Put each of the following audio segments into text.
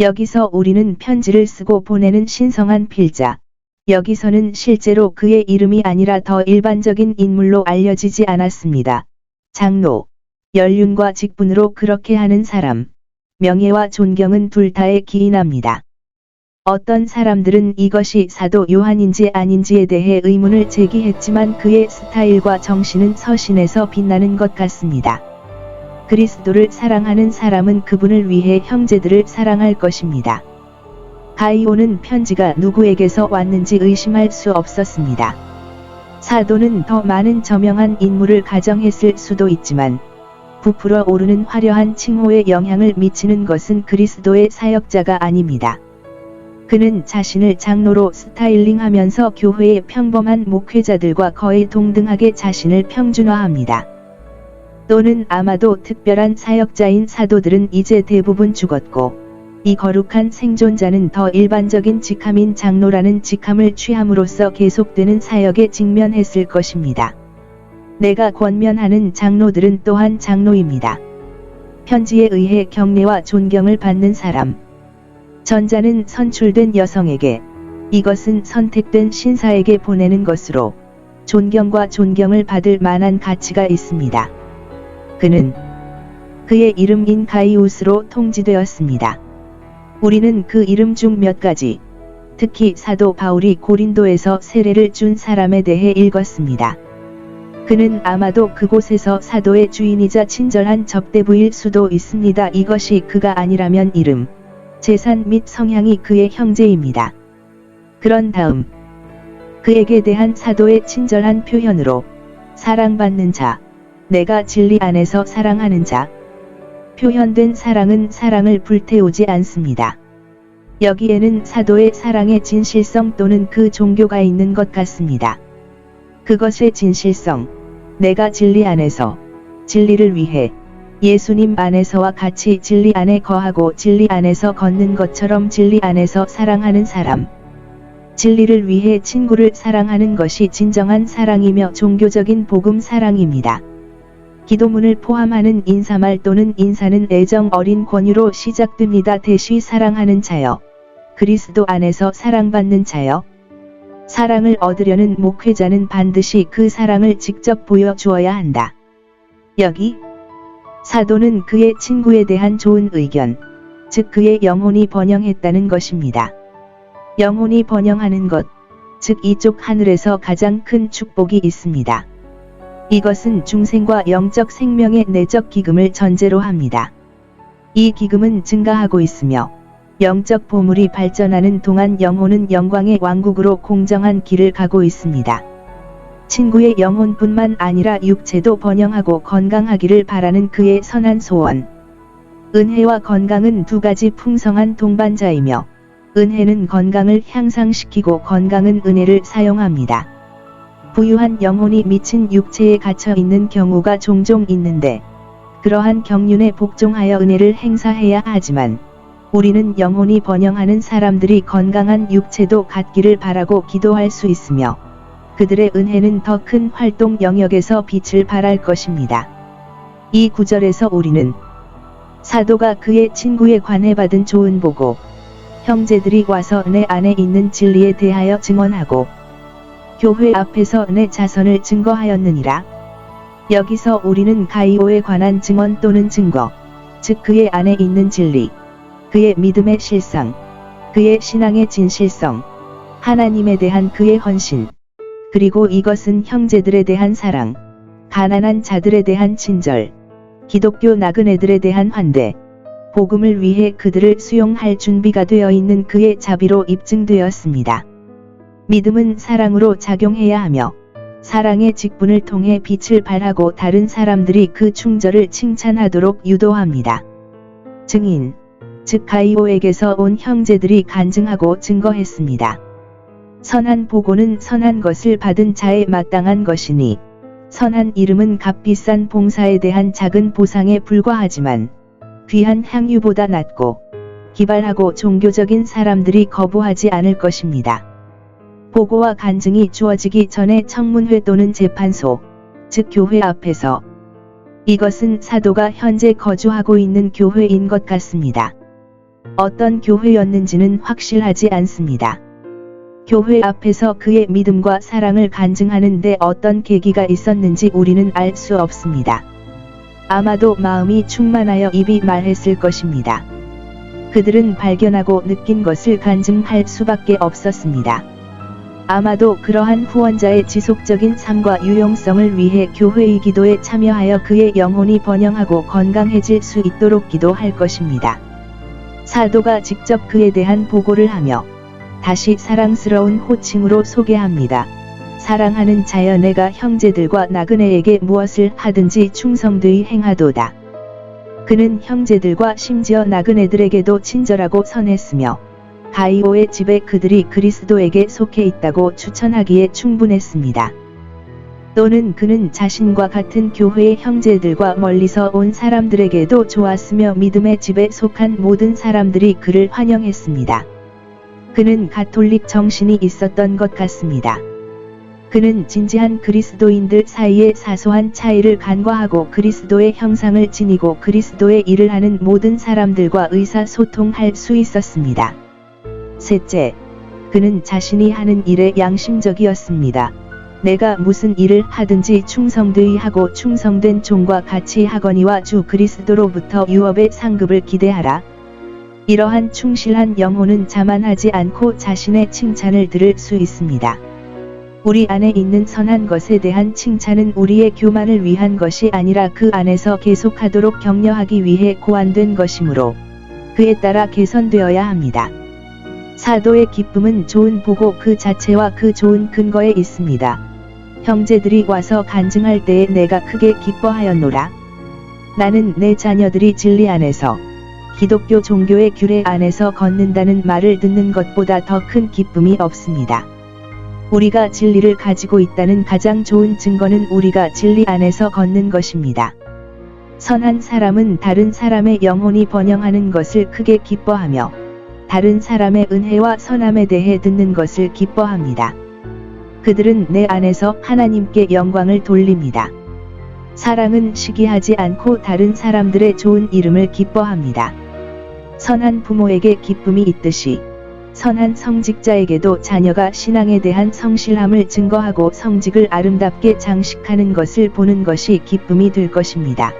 여기서 우리는 편지를 쓰고 보내는 신성한 필자. 여기서는 실제로 그의 이름이 아니라 더 일반적인 인물로 알려지지 않았습니다. 장로, 연륜과 직분으로 그렇게 하는 사람, 명예와 존경은 둘 다에 기인합니다. 어떤 사람들은 이것이 사도 요한인지 아닌지에 대해 의문을 제기했지만 그의 스타일과 정신은 서신에서 빛나는 것 같습니다. 그리스도를 사랑하는 사람은 그분을 위해 형제들을 사랑할 것입니다. 가이오는 편지가 누구에게서 왔는지 의심할 수 없었습니다. 사도는 더 많은 저명한 인물을 가정했을 수도 있지만 부풀어 오르는 화려한 칭호에 영향을 미치는 것은 그리스도의 사역자가 아닙니다. 그는 자신을 장로로 스타일링하면서 교회의 평범한 목회자들과 거의 동등하게 자신을 평준화합니다. 또는 아마도 특별한 사역자인 사도들은 이제 대부분 죽었고 이 거룩한 생존자는 더 일반적인 직함인 장로라는 직함을 취함으로써 계속되는 사역에 직면했을 것입니다. 내가 권면하는 장로들은 또한 장로입니다. 편지에 의해 경례와 존경을 받는 사람. 전자는 선출된 여성에게, 이것은 선택된 신사에게 보내는 것으로 존경과 존경을 받을 만한 가치가 있습니다. 그는 그의 이름인 가이우스로 통지되었습니다. 우리는 그 이름 중 몇 가지, 특히 사도 바울이 고린도에서 세례를 준 사람에 대해 읽었습니다. 그는 아마도 그곳에서 사도의 주인이자 친절한 접대부일 수도 있습니다. 이것이 그가 아니라면 이름, 재산 및 성향이 그의 형제입니다. 그런 다음 그에게 대한 사도의 친절한 표현으로 사랑받는 자, 내가 진리 안에서 사랑하는 자, 표현된 사랑은 사랑을 불태우지 않습니다. 여기에는 사도의 사랑의 진실성 또는 그 종교가 있는 것 같습니다. 그것의 진실성, 내가 진리 안에서, 진리를 위해, 예수님 안에서와 같이 진리 안에 거하고 진리 안에서 걷는 것처럼 진리 안에서 사랑하는 사람. 진리를 위해 친구를 사랑하는 것이 진정한 사랑이며 종교적인 복음 사랑입니다. 기도문을 포함하는 인사말 또는 인사는 애정 어린 권유로 시작됩니다. 대시 사랑하는 자여. 그리스도 안에서 사랑받는 자여. 사랑을 얻으려는 목회자는 반드시 그 사랑을 직접 보여주어야 한다. 여기 사도는 그의 친구에 대한 좋은 의견, 즉 그의 영혼이 번영했다는 것입니다. 영혼이 번영하는 것, 즉 이쪽 하늘에서 가장 큰 축복이 있습니다. 이것은 중생과 영적 생명의 내적 기금을 전제로 합니다. 이 기금은 증가하고 있으며 영적 보물이 발전하는 동안 영혼은 영광의 왕국으로 공정한 길을 가고 있습니다. 친구의 영혼뿐만 아니라 육체도 번영하고 건강하기를 바라는 그의 선한 소원. 은혜와 건강은 두 가지 풍성한 동반자이며 은혜는 건강을 향상시키고 건강은 은혜를 사용합니다. 부유한 영혼이 미친 육체에 갇혀 있는 경우가 종종 있는데 그러한 경륜에 복종하여 은혜를 행사해야 하지만 우리는 영혼이 번영하는 사람들이 건강한 육체도 갖기를 바라고 기도할 수 있으며 그들의 은혜는 더 큰 활동 영역에서 빛을 발할 것입니다. 이 구절에서 우리는 사도가 그의 친구에 관해 받은 좋은 보고, 형제들이 와서 내 안에 있는 진리에 대하여 증언하고, 교회 앞에서 내 자선을 증거하였느니라. 여기서 우리는 가이오에 관한 증언 또는 증거, 즉 그의 안에 있는 진리, 그의 믿음의 실상, 그의 신앙의 진실성, 하나님에 대한 그의 헌신, 그리고 이것은 형제들에 대한 사랑, 가난한 자들에 대한 친절, 기독교 나그네들에 대한 환대, 복음을 위해 그들을 수용할 준비가 되어 있는 그의 자비로 입증되었습니다. 믿음은 사랑으로 작용해야 하며 사랑의 직분을 통해 빛을 발하고 다른 사람들이 그 충절을 칭찬하도록 유도합니다. 증인, 즉 가이오에게서 온 형제들이 간증하고 증거했습니다. 선한 보고는 선한 것을 받은 자에 마땅한 것이니 선한 이름은 값비싼 봉사에 대한 작은 보상에 불과하지만 귀한 향유보다 낫고 기발하고 종교적인 사람들이 거부하지 않을 것입니다. 보고와 간증이 주어지기 전에 청문회 또는 재판소, 즉 교회 앞에서, 이것은 사도가 현재 거주하고 있는 교회인 것 같습니다. 어떤 교회였는지는 확실하지 않습니다. 교회 앞에서 그의 믿음과 사랑을 간증하는데 어떤 계기가 있었는지 우리는 알 수 없습니다. 아마도 마음이 충만하여 입이 말했을 것입니다. 그들은 발견하고 느낀 것을 간증할 수밖에 없었습니다. 아마도 그러한 후원자의 지속적인 삶과 유용성을 위해 교회의 기도에 참여하여 그의 영혼이 번영하고 건강해질 수 있도록 기도할 것입니다. 사도가 직접 그에 대한 보고를 하며 다시 사랑스러운 호칭으로 소개합니다. 사랑하는 자여, 내가 형제들과 나그네에게 무엇을 하든지 충성되이 행하도다. 그는 형제들과 심지어 나그네들에게도 친절하고 선했으며 가이오의 집에 그들이 그리스도에게 속해 있다고 추천하기에 충분했습니다. 또는 그는 자신과 같은 교회의 형제들과 멀리서 온 사람들에게도 좋았으며 믿음의 집에 속한 모든 사람들이 그를 환영했습니다. 그는 가톨릭 정신이 있었던 것 같습니다. 그는 진지한 그리스도인들 사이의 사소한 차이를 간과하고 그리스도의 형상을 지니고 그리스도의 일을 하는 모든 사람들과 의사소통할 수 있었습니다. 셋째, 그는 자신이 하는 일에 양심적이었습니다. 내가 무슨 일을 하든지 충성되이 하고 충성된 종과 같이 하거니와 주 그리스도로부터 유업의 상급을 기대하라. 이러한 충실한 영혼은 자만하지 않고 자신의 칭찬을 들을 수 있습니다. 우리 안에 있는 선한 것에 대한 칭찬은 우리의 교만을 위한 것이 아니라 그 안에서 계속하도록 격려하기 위해 고안된 것이므로 그에 따라 개선되어야 합니다. 사도의 기쁨은 좋은 보고 그 자체와 그 좋은 근거에 있습니다. 형제들이 와서 간증할 때에 내가 크게 기뻐하였노라. 나는 내 자녀들이 진리 안에서 기독교 종교의 규례 안에서 걷는다는 말을 듣는 것보다 더 큰 기쁨이 없습니다. 우리가 진리를 가지고 있다는 가장 좋은 증거는 우리가 진리 안에서 걷는 것입니다. 선한 사람은 다른 사람의 영혼이 번영하는 것을 크게 기뻐하며 다른 사람의 은혜와 선함에 대해 듣는 것을 기뻐합니다. 그들은 내 안에서 하나님께 영광을 돌립니다. 사랑은 시기하지 않고 다른 사람들의 좋은 이름을 기뻐합니다. 선한 부모에게 기쁨이 있듯이 선한 성직자에게도 자녀가 신앙에 대한 성실함을 증거하고 성직을 아름답게 장식하는 것을 보는 것이 기쁨이 될 것입니다.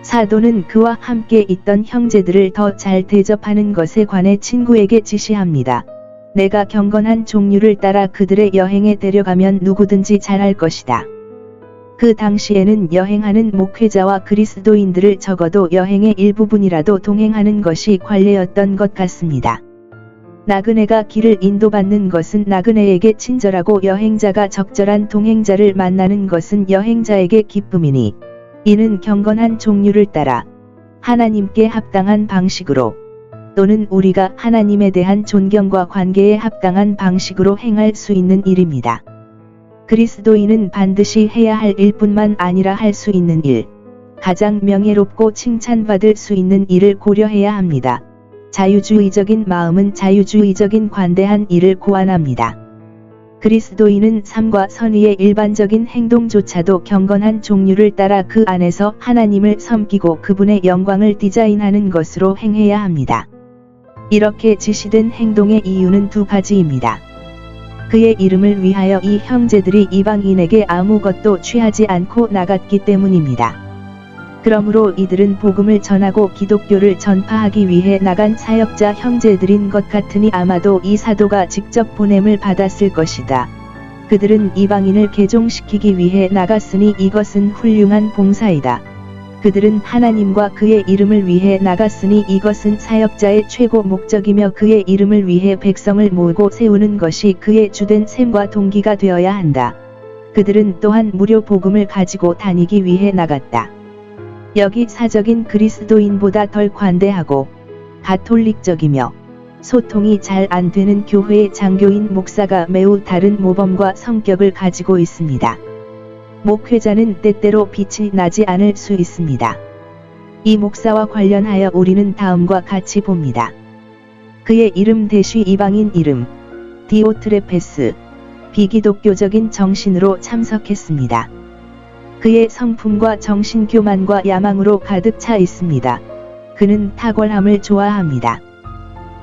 사도는 그와 함께 있던 형제들을 더 잘 대접하는 것에 관해 친구에게 지시합니다. 내가 경건한 종류를 따라 그들의 여행에 데려가면 누구든지 잘할 것이다. 그 당시에는 여행하는 목회자와 그리스도인들을 적어도 여행의 일부분이라도 동행하는 것이 관례였던 것 같습니다. 나그네가 길을 인도받는 것은 나그네에게 친절하고 여행자가 적절한 동행자를 만나는 것은 여행자에게 기쁨이니 이는 경건한 종류를 따라 하나님께 합당한 방식으로 또는 우리가 하나님에 대한 존경과 관계에 합당한 방식으로 행할 수 있는 일입니다. 그리스도인은 반드시 해야 할 일뿐만 아니라 할 수 있는 일, 가장 명예롭고 칭찬받을 수 있는 일을 고려해야 합니다. 자유주의적인 마음은 자유주의적인 관대한 일을 고안합니다. 그리스도인은 삶과 선의의 일반적인 행동조차도 경건한 종류를 따라 그 안에서 하나님을 섬기고 그분의 영광을 디자인하는 것으로 행해야 합니다. 이렇게 지시된 행동의 이유는 두 가지입니다. 그의 이름을 위하여 이 형제들이 이방인에게 아무것도 취하지 않고 나갔기 때문입니다. 그러므로 이들은 복음을 전하고 기독교를 전파하기 위해 나간 사역자 형제들인 것 같으니 아마도 이 사도가 직접 보냄을 받았을 것이다. 그들은 이방인을 개종시키기 위해 나갔으니 이것은 훌륭한 봉사이다. 그들은 하나님과 그의 이름을 위해 나갔으니 이것은 사역자의 최고 목적이며 그의 이름을 위해 백성을 모으고 세우는 것이 그의 주된 셈과 동기가 되어야 한다. 그들은 또한 무료 복음을 가지고 다니기 위해 나갔다. 여기 사적인 그리스도인보다 덜 관대하고 가톨릭적이며 소통이 잘 안 되는 교회의 장교인 목사가 매우 다른 모범과 성격을 가지고 있습니다. 목회자는 때때로 빛이 나지 않을 수 있습니다. 이 목사와 관련하여 우리는 다음과 같이 봅니다. 그의 이름 대쉬 이방인 이름 디오트레페스 비기독교적인 정신으로 참석했습니다. 그의 성품과 정신교만과 야망으로 가득 차 있습니다. 그는 탁월함을 좋아합니다.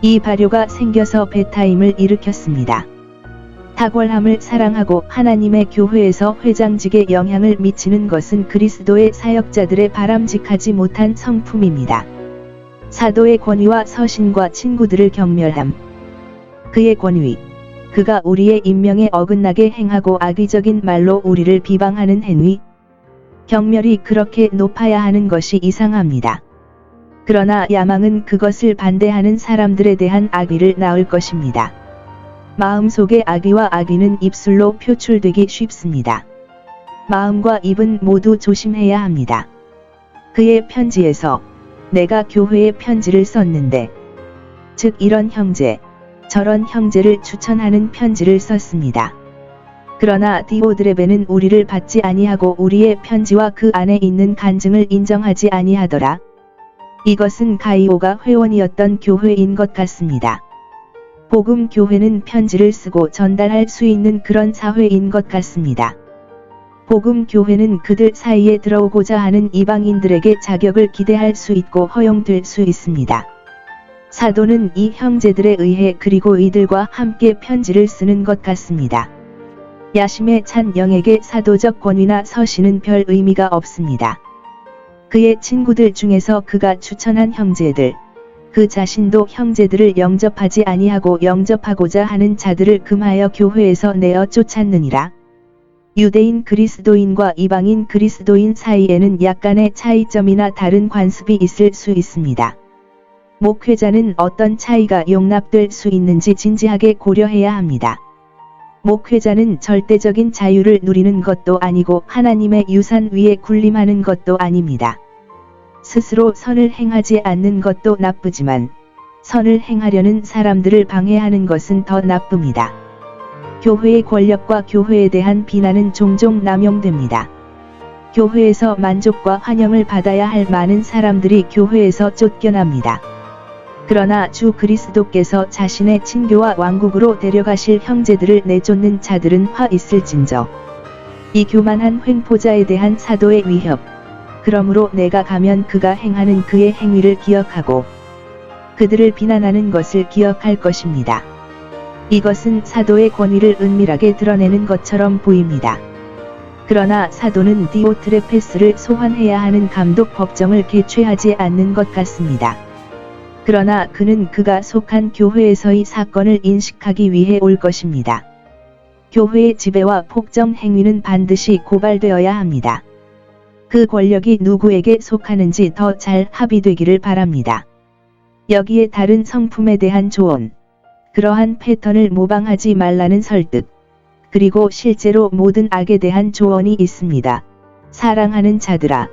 이 발효가 생겨서 배타임을 일으켰습니다. 탁월함을 사랑하고 하나님의 교회에서 회장직에 영향을 미치는 것은 그리스도의 사역자들의 바람직하지 못한 성품입니다. 사도의 권위와 서신과 친구들을 경멸함. 그의 권위, 그가 우리의 임명에 어긋나게 행하고 악의적인 말로 우리를 비방하는 행위, 경멸이 그렇게 높아야 하는 것이 이상합니다. 그러나 야망은 그것을 반대하는 사람들에 대한 악의를 낳을 것입니다. 마음속의 악의와 악의는 입술로 표출되기 쉽습니다. 마음과 입은 모두 조심해야 합니다. 그의 편지에서 내가 교회에 편지를 썼는데, 즉 이런 형제, 저런 형제를 추천하는 편지를 썼습니다. 그러나 디오드레베는 우리를 받지 아니하고 우리의 편지와 그 안에 있는 간증을 인정하지 아니하더라. 이것은 가이오가 회원이었던 교회인 것 같습니다. 복음 교회는 편지를 쓰고 전달할 수 있는 그런 사회인 것 같습니다. 복음 교회는 그들 사이에 들어오고자 하는 이방인들에게 자격을 기대할 수 있고 허용될 수 있습니다. 사도는 이 형제들에 의해 그리고 이들과 함께 편지를 쓰는 것 같습니다. 야심에 찬 영에게 사도적 권위나 서신은 별 의미가 없습니다. 그의 친구들 중에서 그가 추천한 형제들, 그 자신도 형제들을 영접하지 아니하고 영접하고자 하는 자들을 금하여 교회에서 내어 쫓았느니라. 유대인 그리스도인과 이방인 그리스도인 사이에는 약간의 차이점이나 다른 관습이 있을 수 있습니다. 목회자는 어떤 차이가 용납될 수 있는지 진지하게 고려해야 합니다. 목회자는 절대적인 자유를 누리는 것도 아니고 하나님의 유산 위에 군림하는 것도 아닙니다. 스스로 선을 행하지 않는 것도 나쁘지만 선을 행하려는 사람들을 방해하는 것은 더 나쁩니다. 교회의 권력과 교회에 대한 비난은 종종 남용됩니다. 교회에서 만족과 환영을 받아야 할 많은 사람들이 교회에서 쫓겨납니다. 그러나 주 그리스도께서 자신의 친교와 왕국으로 데려가실 형제들을 내쫓는 자들은 화 있을진저. 이 교만한 횡포자에 대한 사도의 위협. 그러므로 내가 가면 그가 행하는 그의 행위를 기억하고 그들을 비난하는 것을 기억할 것입니다. 이것은 사도의 권위를 은밀하게 드러내는 것처럼 보입니다. 그러나 사도는 디오트레페스를 소환해야 하는 감독 법정을 개최하지 않는 것 같습니다. 그러나 그는 그가 속한 교회에서의 사건을 인식하기 위해 올 것입니다. 교회의 지배와 폭정 행위는 반드시 고발되어야 합니다. 그 권력이 누구에게 속하는지 더 잘 합의되기를 바랍니다. 여기에 다른 성품에 대한 조언, 그러한 패턴을 모방하지 말라는 설득, 그리고 실제로 모든 악에 대한 조언이 있습니다. 사랑하는 자들아,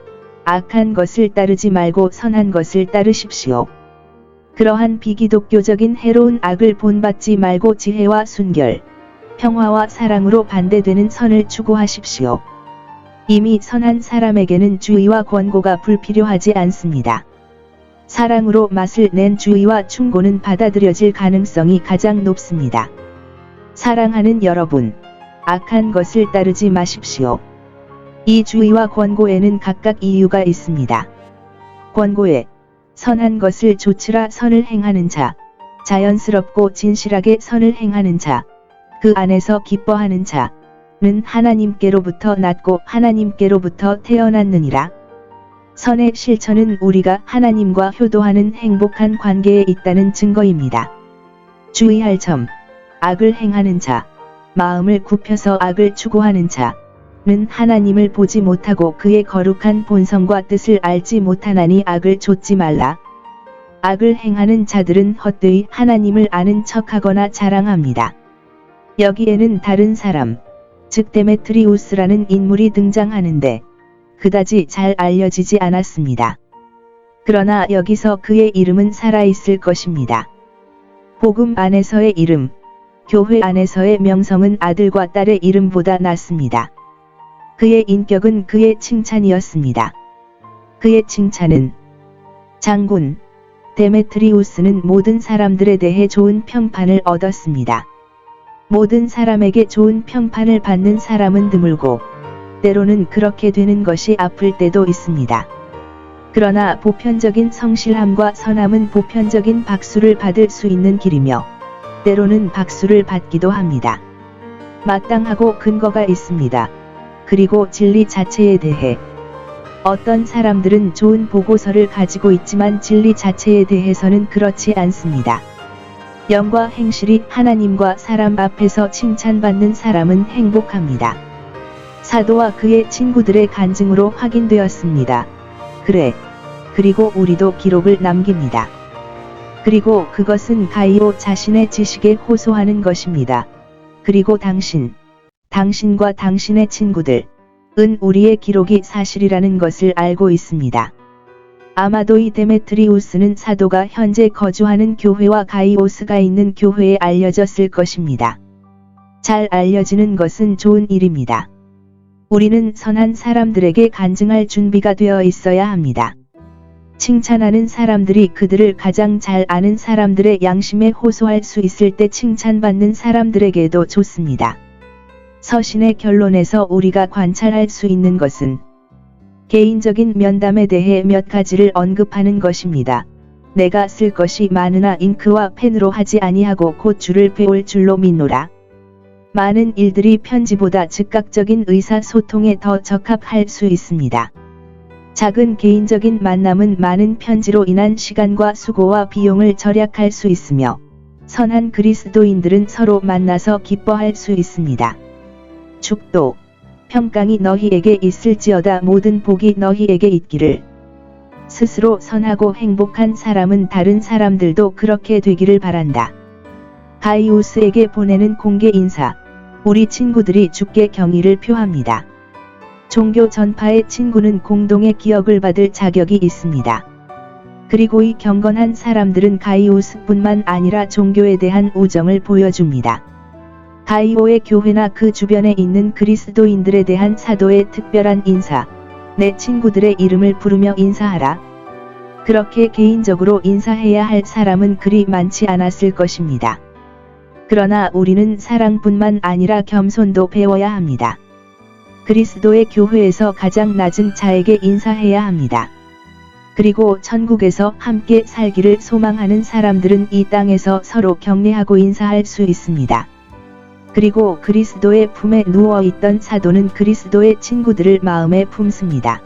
악한 것을 따르지 말고 선한 것을 따르십시오. 그러한 비기독교적인 해로운 악을 본받지 말고 지혜와 순결, 평화와 사랑으로 반대되는 선을 추구하십시오. 이미 선한 사람에게는 주의와 권고가 불필요하지 않습니다. 사랑으로 맛을 낸 주의와 충고는 받아들여질 가능성이 가장 높습니다. 사랑하는 여러분, 악한 것을 따르지 마십시오. 이 주의와 권고에는 각각 이유가 있습니다. 권고에 선한 것을 조치라 선을 행하는 자, 자연스럽고 진실하게 선을 행하는 자, 그 안에서 기뻐하는 자, 는 하나님께로부터 났고 하나님께로부터 태어났느니라. 선의 실천은 우리가 하나님과 효도하는 행복한 관계에 있다는 증거입니다. 주의할 점, 악을 행하는 자, 마음을 굽혀서 악을 추구하는 자는 하나님을 보지 못하고 그의 거룩한 본성과 뜻을 알지 못하나니 악을 좇지 말라. 악을 행하는 자들은 헛되이 하나님을 아는 척하거나 자랑합니다. 여기에는 다른 사람, 즉 데메트리우스라는 인물이 등장하는데 그다지 잘 알려지지 않았습니다. 그러나 여기서 그의 이름은 살아있을 것입니다. 복음 안에서의 이름, 교회 안에서의 명성은 아들과 딸의 이름보다 낫습니다. 그의 인격은 그의 칭찬이었습니다. 그의 칭찬은 장군 데메트리우스는 모든 사람들에 대해 좋은 평판을 얻었습니다. 모든 사람에게 좋은 평판을 받는 사람은 드물고 때로는 그렇게 되는 것이 아플 때도 있습니다. 그러나 보편적인 성실함과 선함은 보편적인 박수를 받을 수 있는 길이며 때로는 박수를 받기도 합니다. 마땅하고 근거가 있습니다. 그리고 진리 자체에 대해 어떤 사람들은 좋은 보고서를 가지고 있지만 진리 자체에 대해서는 그렇지 않습니다. 영과 행실이 하나님과 사람 앞에서 칭찬받는 사람은 행복합니다. 사도와 그의 친구들의 간증으로 확인되었습니다. 그래. 그리고 우리도 기록을 남깁니다. 그리고 그것은 가이오 자신의 지식에 호소하는 것입니다. 그리고 당신과 당신의 친구들, 은 우리의 기록이 사실이라는 것을 알고 있습니다. 아마도 이 데메트리우스는 사도가 현재 거주하는 교회와 가이오스가 있는 교회에 알려졌을 것입니다. 잘 알려지는 것은 좋은 일입니다. 우리는 선한 사람들에게 간증할 준비가 되어 있어야 합니다. 칭찬하는 사람들이 그들을 가장 잘 아는 사람들의 양심에 호소할 수 있을 때 칭찬받는 사람들에게도 좋습니다. 서신의 결론에서 우리가 관찰할 수 있는 것은 개인적인 면담에 대해 몇 가지를 언급하는 것입니다. 내가 쓸 것이 많으나 잉크와 펜으로 하지 아니하고 곧 주를 배울 줄로 믿노라. 많은 일들이 편지보다 즉각적인 의사소통에 더 적합할 수 있습니다. 작은 개인적인 만남은 많은 편지로 인한 시간과 수고와 비용을 절약할 수 있으며 선한 그리스도인들은 서로 만나서 기뻐할 수 있습니다. 축도, 평강이 너희에게 있을지어다. 모든 복이 너희에게 있기를. 스스로 선하고 행복한 사람은 다른 사람들도 그렇게 되기를 바란다. 가이우스에게 보내는 공개 인사. 우리 친구들이 주께 경의를 표합니다. 종교 전파의 친구는 공동의 기억을 받을 자격이 있습니다. 그리고 이 경건한 사람들은 가이우스뿐만 아니라 종교에 대한 우정을 보여줍니다. 가이오의 교회나 그 주변에 있는 그리스도인들에 대한 사도의 특별한 인사. 내 친구들의 이름을 부르며 인사하라. 그렇게 개인적으로 인사해야 할 사람은 그리 많지 않았을 것입니다. 그러나 우리는 사랑뿐만 아니라 겸손도 배워야 합니다. 그리스도의 교회에서 가장 낮은 자에게 인사해야 합니다. 그리고 천국에서 함께 살기를 소망하는 사람들은 이 땅에서 서로 격려하고 인사할 수 있습니다. 그리고 그리스도의 품에 누워있던 사도는 그리스도의 친구들을 마음에 품습니다.